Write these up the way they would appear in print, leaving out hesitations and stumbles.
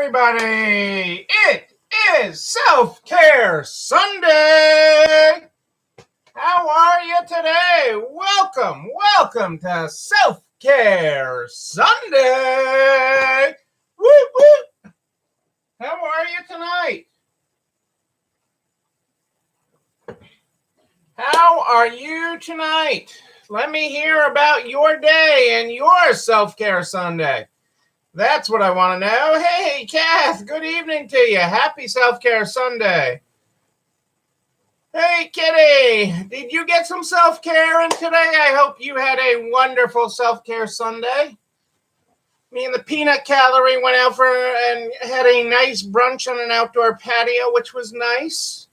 everybody. It is Self-Care Sunday. How are you today? Welcome to Self-Care Sunday. Woo, woo. How are you tonight? How are you tonight? Let me hear about your day and your Self-Care Sunday. That's what I want to know. Hey, Kath, good evening to you. Happy Self-Care Sunday. Hey, Kitty, did you get some self-care in today? I hope you had a wonderful self-care Sunday. Me and the Peanut Gallery went out and had a nice brunch on an outdoor patio, which was nice.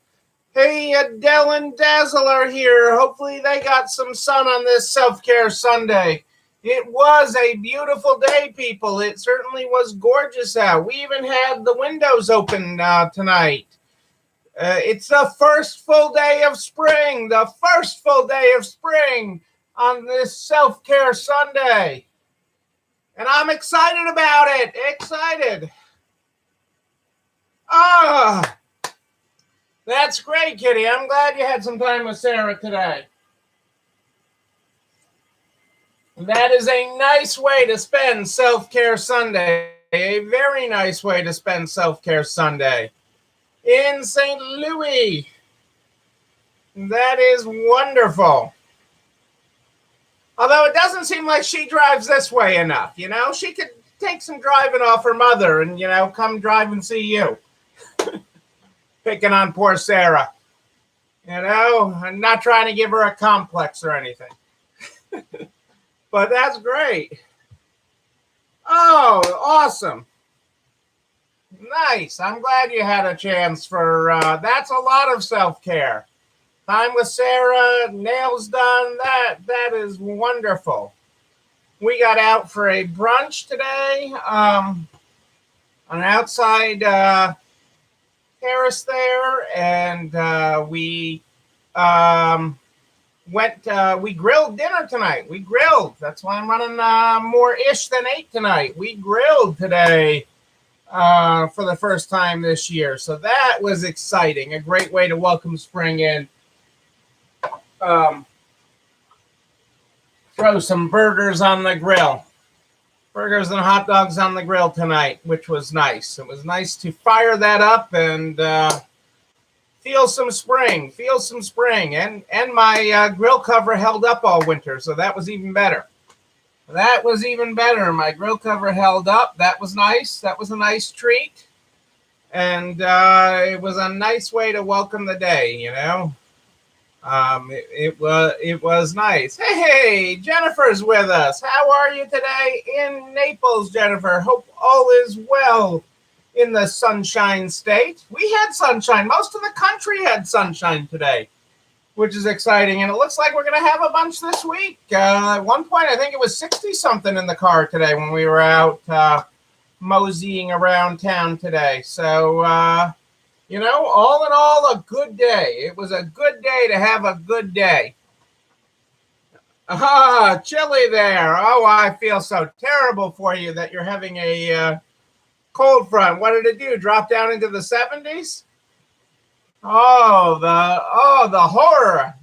Hey, Adele and Dazzle are here. Hopefully they got some sun on this self-care Sunday. It was a beautiful day, people. It certainly was gorgeous out. We even had the windows open tonight. It's the first full day of spring. The first full day of spring on this self-care Sunday. And I'm excited about it. Excited. That's great, Kitty. I'm glad you had some time with Sarah today. That is a nice way to spend Self-Care Sunday. A very nice way to spend Self-Care Sunday. In St. Louis. That is wonderful. Although it doesn't seem like she drives this way enough, you know? She could take some driving off her mother and, come drive and see you. Picking on poor Sarah. I'm not trying to give her a complex or anything. But that's great. Oh, awesome. Nice. I'm glad you had a chance for, that's a lot of self-care. Time with Sarah, nails done. That is wonderful. We got out for a brunch today on an outside terrace there, and we we grilled dinner tonight. We grilled. That's why I'm running more ish than 8 tonight. We grilled today for the first time this year. So that was exciting. A great way to welcome spring in. Throw some burgers on the grill. Burgers and hot dogs on the grill tonight, which was nice. It was nice to fire that up and feel some spring. And my grill cover held up all winter, so that was even better. My grill cover held up. That was nice. That was a nice treat. And it was a nice way to welcome the day, It was nice. Hey, Jennifer's with us. How are you today in Naples, Jennifer? Hope all is well in the Sunshine State. We had sunshine. Most of the country had sunshine today, which is exciting. And it looks like we're going to have a bunch this week. At one point, I think it was 60-something in the car today when we were out moseying around town today. So, all in all, a good day. It was a good day to have a good day. Chilly there. Oh, I feel so terrible for you that you're having a cold front. What did it do? Drop down into the 70s? Oh, the horror.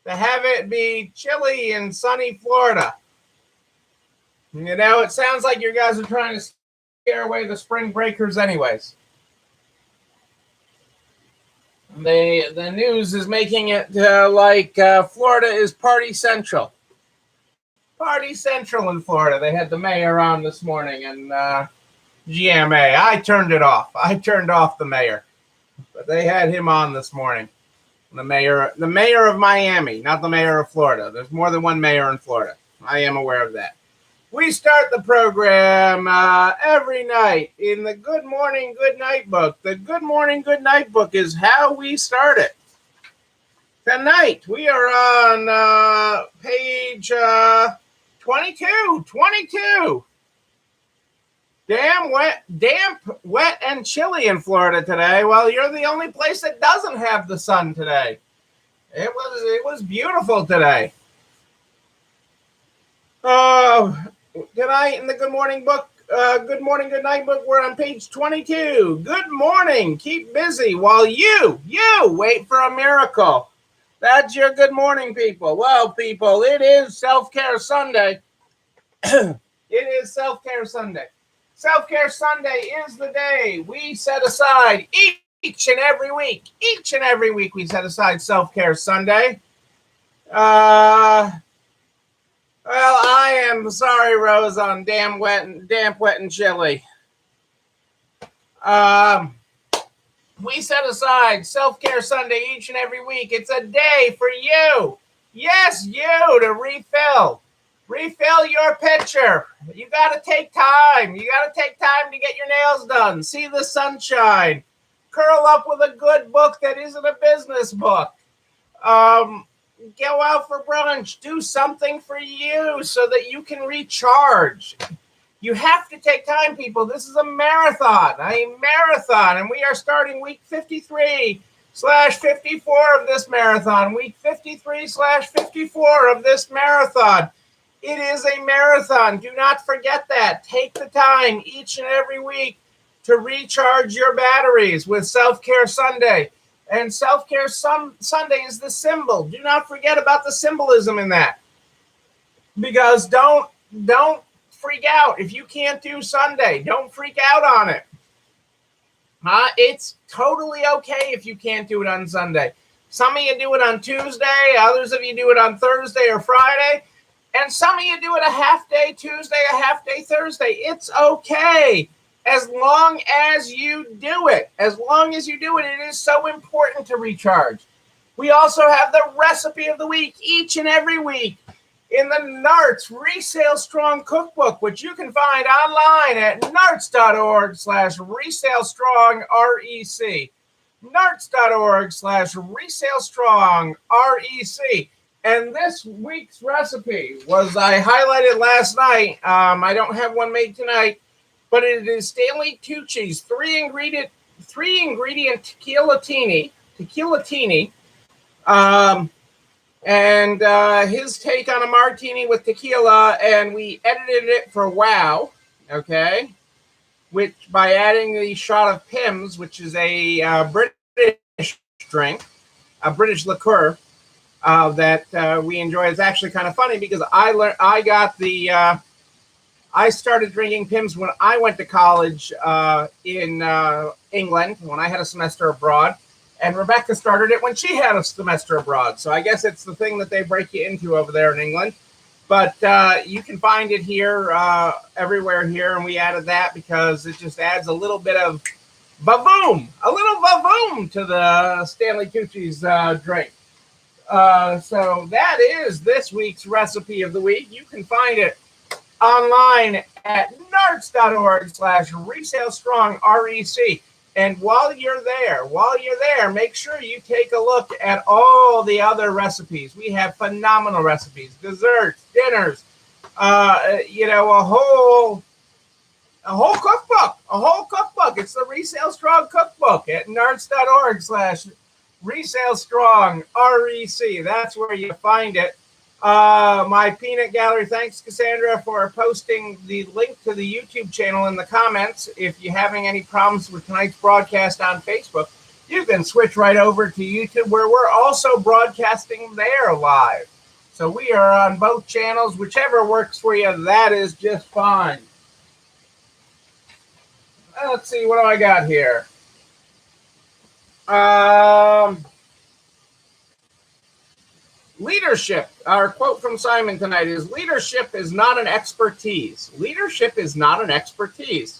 To have it be chilly in sunny Florida. It sounds like you guys are trying to scare away the spring breakers anyways. The news is making it like Florida is party central. Party central in Florida. They had the mayor on this morning and GMA. I turned it off. I turned off the mayor. But they had him on this morning. The mayor of Miami, not the mayor of Florida. There's more than one mayor in Florida. I am aware of that. We start the program every night in the Good Morning, Good Night book. The Good Morning, Good Night book is how we start it. Tonight, we are on page 22. Damp, wet, and chilly in Florida today. Well, you're the only place that doesn't have the sun today. It was beautiful today. Tonight in the Good Morning book, Good morning, good night book. We're on page 22. Good morning. Keep busy while you wait for a miracle. That's your good morning, people. Well, people, it is Self-Care Sunday. It is Self-Care Sunday. Self-Care Sunday is the day we set aside each and every week. Each and every week we set aside Self-Care Sunday. Well, I am sorry, Rose, on damp, wet, and chilly. We set aside Self-Care Sunday each and every week. It's a day for you. Yes, you to refill. Refill your pitcher. You got to take time. You got to take time to get your nails done. See the sunshine. Curl up with a good book that isn't a business book. Go out for brunch. Do something for you so that you can recharge. You have to take time, people. This is a marathon, and we are starting week 53/54 of this marathon. Week 53/54 of this marathon. It is a marathon. Do not forget that. Take the time each and every week to recharge your batteries with Self-Care Sunday. And Self-Care Sunday is the symbol. Do not forget about the symbolism in that. Because don't freak out if you can't do Sunday. Don't freak out on it. It's totally okay if you can't do it on Sunday. Some of you do it on Tuesday. Others of you do it on Thursday or Friday. And some of you do it a half day Tuesday, a half day Thursday. It's okay. As long as you do it. As long as you do it, it is so important to recharge. We also have the recipe of the week each and every week in the Nartz Resale Strong Cookbook, which you can find online at nartz.org/ResaleStrongREC. nartz.org/ResaleStrongREC. And this week's recipe I highlighted last night. I don't have one made tonight. But it is Stanley Tucci's three ingredient tequila-tini, and his take on a martini with tequila, and we edited it for WOW, okay, which by adding the shot of Pimm's, which is a British drink, a British liqueur that we enjoy. It's actually kind of funny because I started drinking Pimm's when I went to college in England, when I had a semester abroad. And Rebecca started it when she had a semester abroad. So I guess it's the thing that they break you into over there in England. But you can find it here, everywhere here. And we added that because it just adds a little bit of vavoom, to the Stanley Tucci's drink. So that is this week's recipe of the week. You can find it online at nartz.org/ResaleStrongREC. And while you're there, make sure you take a look at all the other recipes. We have phenomenal recipes, desserts, dinners, a whole cookbook. It's the Resale Strong Cookbook at nartz.org/ResaleStrongREC. That's where you find it. My peanut gallery. Thanks, Cassandra, for posting the link to the YouTube channel in the comments. If you're having any problems with tonight's broadcast on Facebook, you can switch right over to YouTube, where we're also broadcasting there live. So we are on both channels. Whichever works for you, that is just fine. Let's see, what do I got here? Leadership. Our quote from Simon tonight is, leadership is not an expertise. Leadership is not an expertise.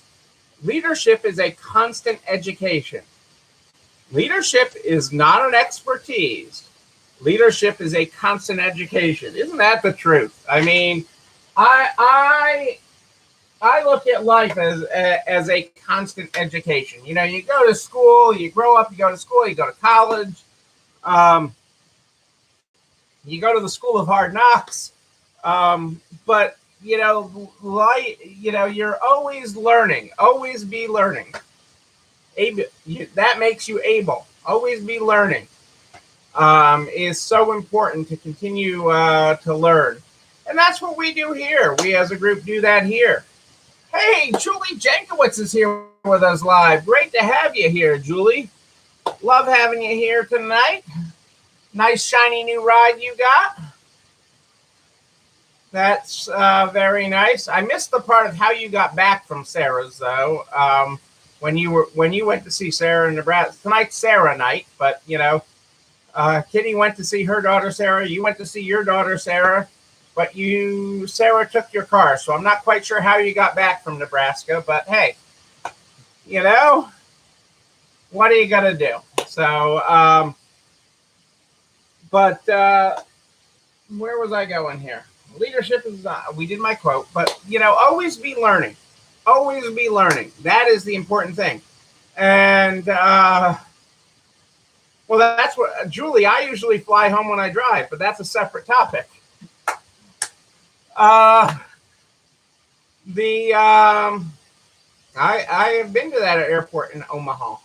Leadership is a constant education. Leadership is not an expertise. Leadership is a constant education. Isn't that the truth? I mean, I look at life as a constant education. You know, you go to school, you grow up, you go to school, you go to college. You go to the school of hard knocks, but you're always learning. Always be learning. That makes you able. Always be learning. Is so important to continue to learn, and that's what we do here. We as a group do that here. Hey, Julie Jankowitz is here with us live. Great to have you here, Julie. Love having you here tonight. Nice shiny new ride you got. That's very nice. I missed the part of how you got back from Sarah's though. When you went to see Sarah in Nebraska. Tonight's Sarah night, but Kitty went to see her daughter Sarah. You went to see your daughter Sarah, but Sarah took your car. So I'm not quite sure how you got back from Nebraska. But hey, what are you gonna do? So, where was I going here? Leadership is we did my quote, but always be learning. Always be learning. That is the important thing. And well, that's what Julie. I usually fly home when I drive, but that's a separate topic. I have been to that airport in Omaha.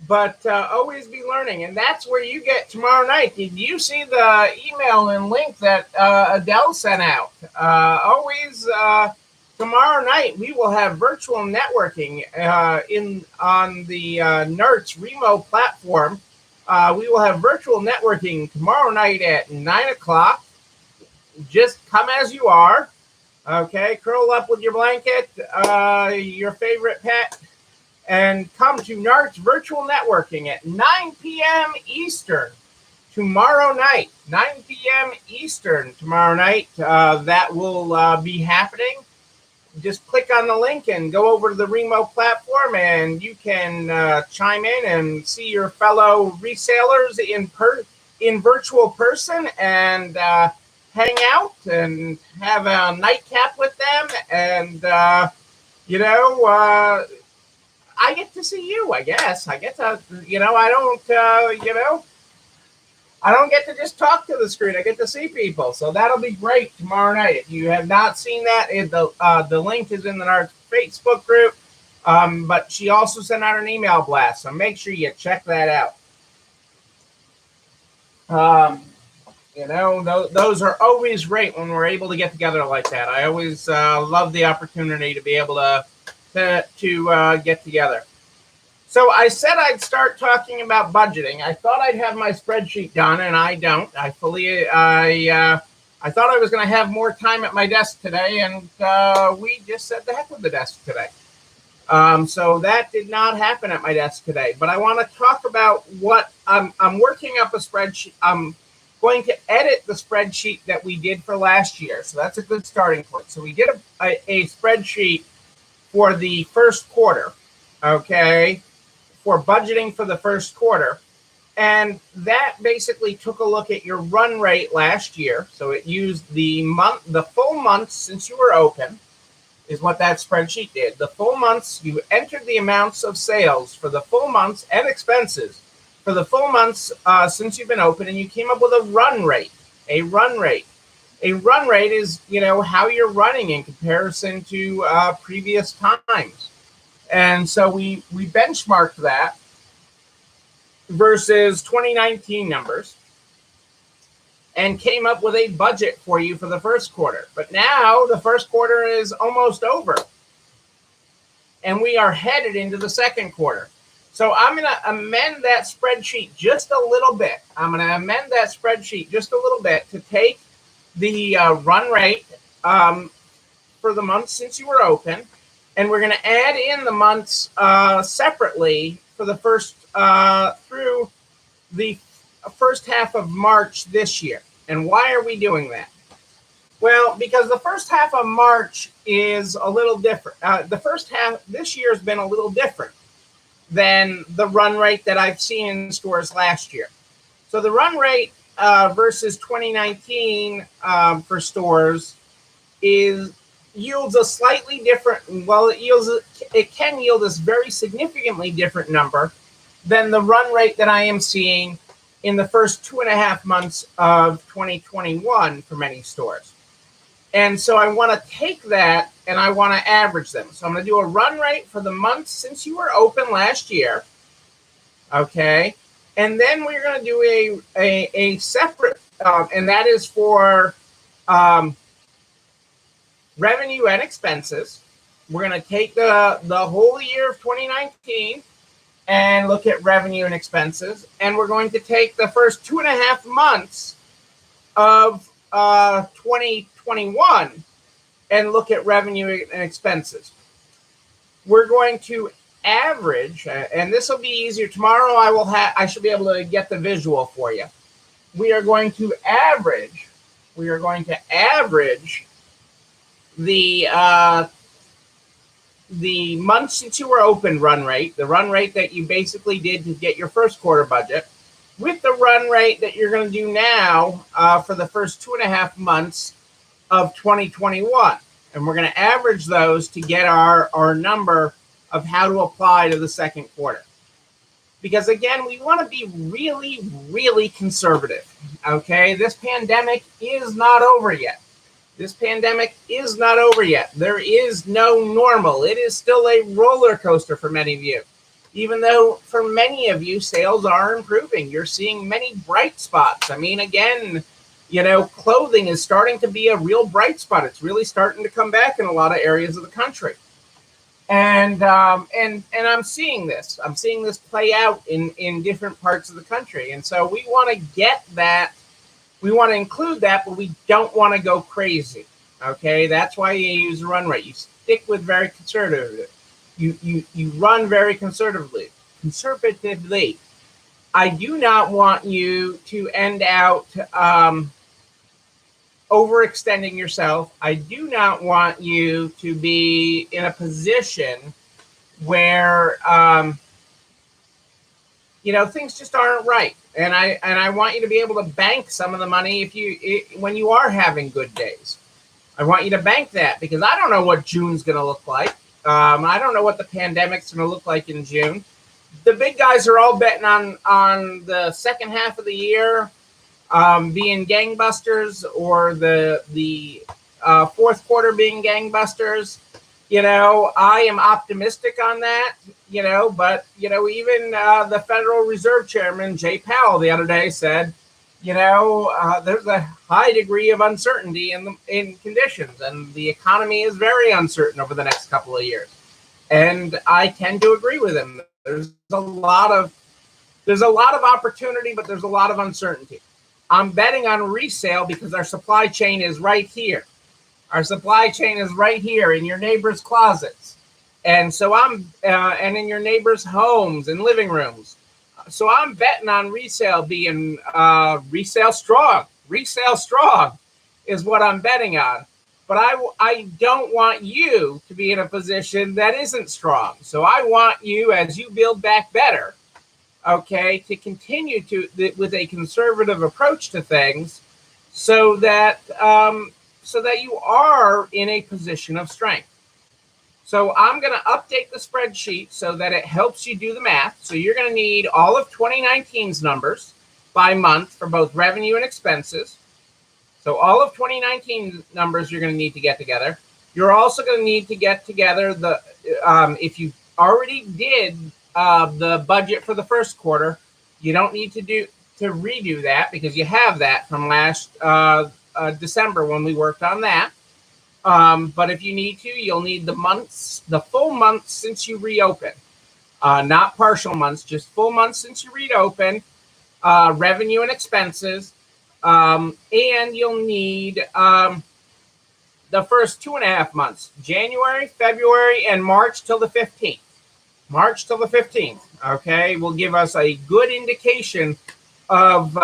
But always be learning, and that's where you get tomorrow night. Did you see the email and link that Adele sent out? Tomorrow night we will have virtual networking on the NERTS Remo platform. We will have virtual networking tomorrow night at 9:00. Just come as you are. Okay, curl up with your blanket, your favorite pet, and come to NERTS Virtual Networking at 9 p.m. Eastern tomorrow night. 9 p.m. Eastern tomorrow night. That will be happening. Just click on the link and go over to the Remo platform, and you can chime in and see your fellow resellers in virtual person and hang out and have a nightcap with them. And I get to see you, I guess. I get to, I don't get to just talk to the screen. I get to see people. So that'll be great tomorrow night. If you have not seen that, the link is in our Facebook group. But she also sent out an email blast. So make sure you check that out. Those are always great when we're able to get together like that. I always love the opportunity to be able to get together. So I said I'd start talking about budgeting. I thought I'd have my spreadsheet done, and I don't. I thought I was going to have more time at my desk today, and we just said the heck with the desk today. So that did not happen at my desk today. But I want to talk about what I'm working up a spreadsheet. I'm going to edit the spreadsheet that we did for last year. So that's a good starting point. So we did a spreadsheet for the first quarter, okay, for budgeting for the first quarter. And that basically took a look at your run rate last year. So it used the full months since you were open is what that spreadsheet did. The full months, you entered the amounts of sales for the full months and expenses for the full months since you've been open, and you came up with a run rate. A run rate is, how you're running in comparison to previous times. And so we benchmarked that versus 2019 numbers and came up with a budget for you for the first quarter. But now the first quarter is almost over, and we are headed into the second quarter. So I'm going to amend that spreadsheet just a little bit. To take the run rate for the months since you were open, and we're going to add in the months separately for the first through the first half of March this year. And why are we doing that? Well, because the first half of March is a little different. The first half this year has been a little different than the run rate that I've seen in stores last year. So the run rate versus 2019 for stores yields a slightly different. Well, it can yield a very significantly different number than the run rate that I am seeing in the first 2.5 months of 2021 for many stores. And so I want to take that and I want to average them. So I'm going to do a run rate for the months since you were open last year. Okay. And then we're going to do a separate, and that is for revenue and expenses. We're going to take the whole year of 2019 and look at revenue and expenses. And we're going to take the first 2.5 months of 2021 and look at revenue and expenses. We're going to average, and this will be easier. Tomorrow I should be able to get the visual for you. We are going to average the months since you were open run rate, the run rate that you basically did to get your first quarter budget, with the run rate that you're going to do now for the first 2.5 months of 2021. And we're going to average those to get our number of how to apply to the second quarter. Because again, we want to be really, really conservative. Okay, this pandemic is not over yet. This pandemic is not over yet. There is no normal. It is still a roller coaster for many of you. Even though for many of you, sales are improving. You're seeing many bright spots. I mean, again, clothing is starting to be a real bright spot. It's really starting to come back in a lot of areas of the country. And I'm seeing this. I'm seeing this play out in different parts of the country. And so we want to get that. We want to include that, but we don't want to go crazy. Okay, that's why you use a run rate. You stick with very conservative. You run very conservatively. I do not want you to end out overextending yourself. I do not want you to be in a position where things just aren't right. And I want you to be able to bank some of the money when you are having good days. I want you to bank that, because I don't know what June's going to look like. I don't know what the pandemic's going to look like in June. The big guys are all betting on the second half of the year being gangbusters, or the fourth quarter being gangbusters. I am optimistic on that, but, even the Federal Reserve Chairman, Jay Powell, the other day said, there's a high degree of uncertainty in conditions, and the economy is very uncertain over the next couple of years. And I tend to agree with him. There's a lot of opportunity, but there's a lot of uncertainty. I'm betting on resale because our supply chain is right here. Our supply chain is right here in your neighbor's closets. And so and in your neighbor's homes and living rooms. So I'm betting on resale being resale strong. Resale strong is what I'm betting on. But I don't want you to be in a position that isn't strong. So I want you, as you build back better, okay, to continue with a conservative approach to things, so that you are in a position of strength. So I'm going to update the spreadsheet so that it helps you do the math. So you're going to need all of 2019's numbers by month for both revenue and expenses. So all of 2019 numbers you're going to need to get together. You're also going to need to get together if you already did the budget for the first quarter, you don't need to redo that, because you have that from last December when we worked on that. But if you need to, you'll need the full months since you reopened, not partial months, just full months since you reopened, revenue and expenses. And you'll need the first 2.5 months, January, February, and March till the 15th. March till the 15th, okay, will give us a good indication of,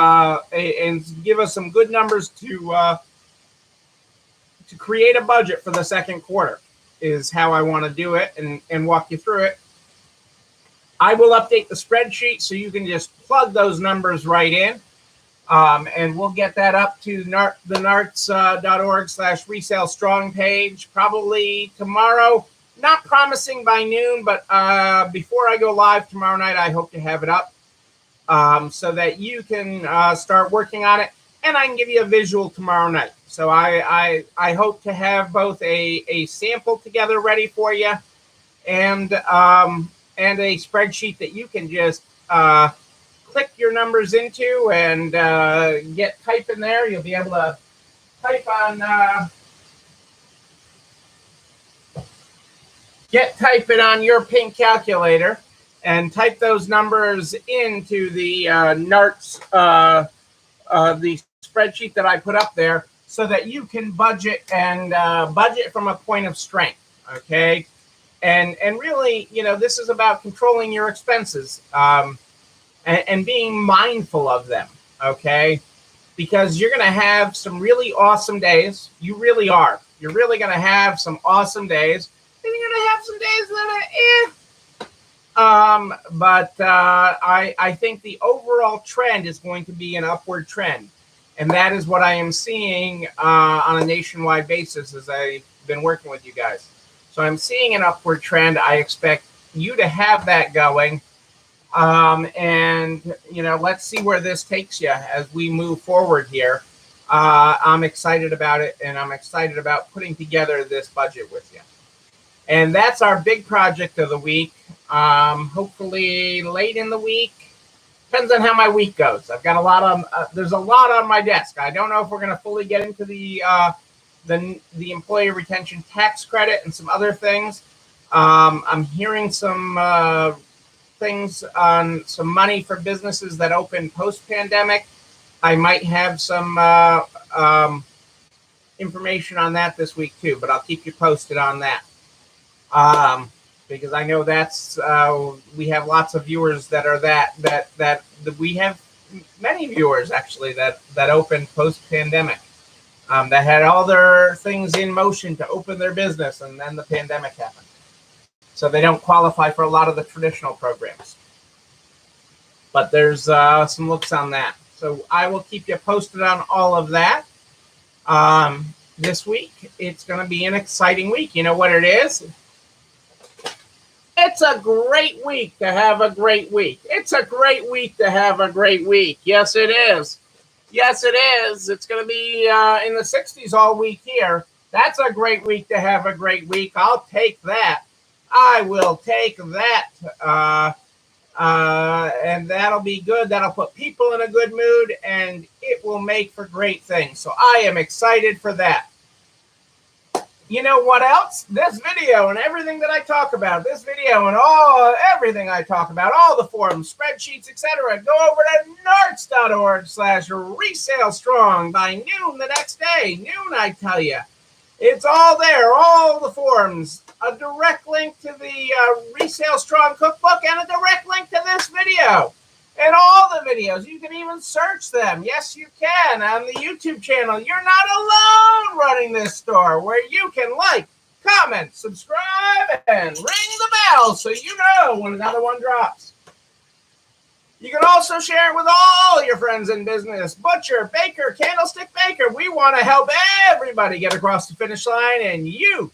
and give us some good numbers to create a budget for the second quarter, is how I want to do it and walk you through it. I will update the spreadsheet so you can just plug those numbers right in. And we'll get that up to the narts.org/resale strong page probably tomorrow. Not promising by noon, but before I go live tomorrow night, I hope to have it up so that you can start working on it, and I can give you a visual tomorrow night. So I hope to have both a sample together ready for you, and a spreadsheet that you can just click your numbers into and type in there. You'll be able to type on type it on your pink calculator and type those numbers into the NARTS, the spreadsheet that I put up there, so that you can budget and budget from a point of strength. Okay. And really, this is about controlling your expenses, and being mindful of them. Okay. Because you're going to have some really awesome days. You really are. You're really going to have some awesome days. And you're going to have some days that are But I think the overall trend is going to be an upward trend. And that is what I am seeing on a nationwide basis as I've been working with you guys. So I'm seeing an upward trend. I expect you to have that going. And let's see where this takes you as we move forward here. I'm excited about it, and I'm excited about putting together this budget with you. And that's our big project of the week. Hopefully late in the week. Depends on how my week goes. I've got a lot of there's a lot on my desk. I don't know if we're going to fully get into the employee retention tax credit and some other things. I'm hearing some things on some money for businesses that open post-pandemic. I might have some information on that this week too, but I'll keep you posted on that. Because I know that's we have lots of viewers that are that we have many viewers actually that opened post-pandemic, that had all their things in motion to open their business, and then the pandemic happened. So they don't qualify for a lot of the traditional programs. But there's some looks on that. So I will keep you posted on all of that. This week, it's going to be an exciting week. You know what it is? It's a great week to have a great week. It's a great week to have a great week. Yes, it is. Yes, it is. It's going to be in the 60s all week here. That's a great week to have a great week. I'll take that. I will take that, and that'll be good. That'll put people in a good mood, and it will make for great things. So I am excited for that. You know what else? This video and everything that I talk about, this video and everything I talk about, all the forums, spreadsheets, etc., go over to narts.org/resalestrong by noon the next day. Noon, I tell you. It's all there, all the forums. A direct link to the Resale Strong cookbook and a direct link to this video. And all the videos. You can even search them. Yes, you can on the YouTube channel. You're not alone running this store, where you can like, comment, subscribe, and ring the bell so you know when another one drops. You can also share it with all your friends in business. Butcher, baker, candlestick maker. We want to help everybody get across the finish line, and you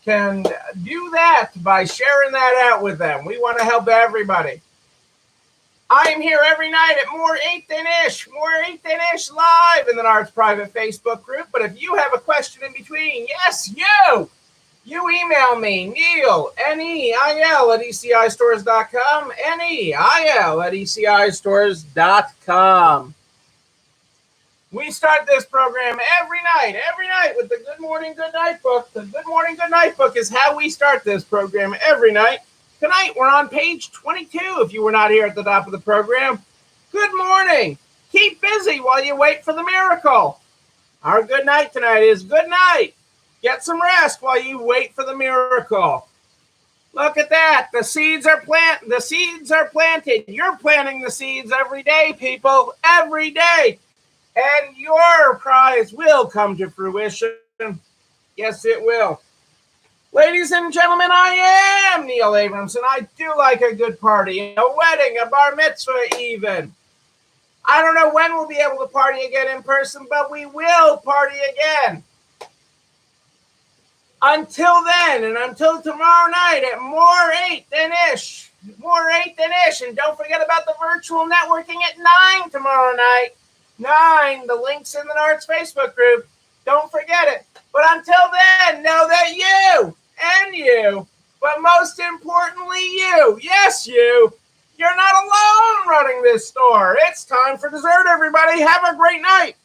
can do that by sharing that out with them. We want to help everybody. I am here every night at More 8th and Ish live in the NARTS private Facebook group. But if you have a question in between, yes, you email me, Neil, Neil at ECIstores.com, Neil at ECIstores.com. We start this program every night with the Good Morning, Good Night book. The Good Morning, Good Night book is how we start this program every night. Tonight, we're on page 22, if you were not here at the top of the program. Good morning. Keep busy while you wait for the miracle. Our good night tonight is good night. Get some rest while you wait for the miracle. Look at that. The seeds are planted. You're planting the seeds every day, people. Every day. And your prize will come to fruition. Yes, it will. Ladies and gentlemen, I am Neil Abramson. I do like a good party, a wedding, a bar mitzvah even. I don't know when we'll be able to party again in person, but we will party again. Until then, and until tomorrow night at More 8th and Ish. More 8th and Ish. And don't forget about the virtual networking at 9 tomorrow night. 9, the link's in the NARTS Facebook group. Don't forget it. But until then, know that you and you, but most importantly you, yes you, you're not alone running this store. It's time for dessert, everybody. Have a great night.